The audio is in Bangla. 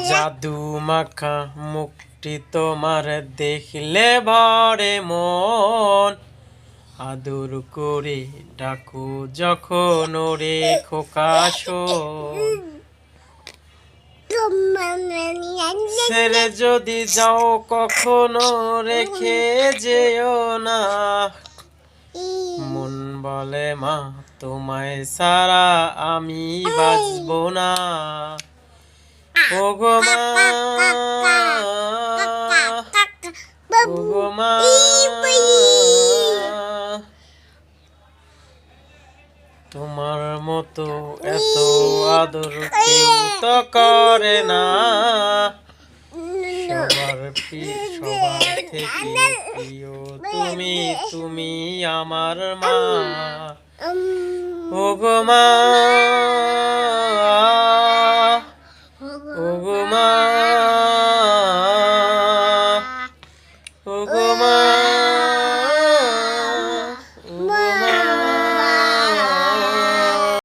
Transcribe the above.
জাদু মাখা মুখটি তোমার দেখলে ভরে মন, আদর করে ডাকো যখন ওরে খোকা শোন। ছেড়ে যদি যাও কখনো রেখে যেও না, মন বলে মা তোমায় ছাড়া আমি বাঁচবো না। ওগো মা, ওগো মা, তোমার মতো এত আদর কেউ তো করে না। সবার থেকে প্রিয় তুমি, তুমি আমার মা। ওগো মা, ওগো মা, ওগো মা।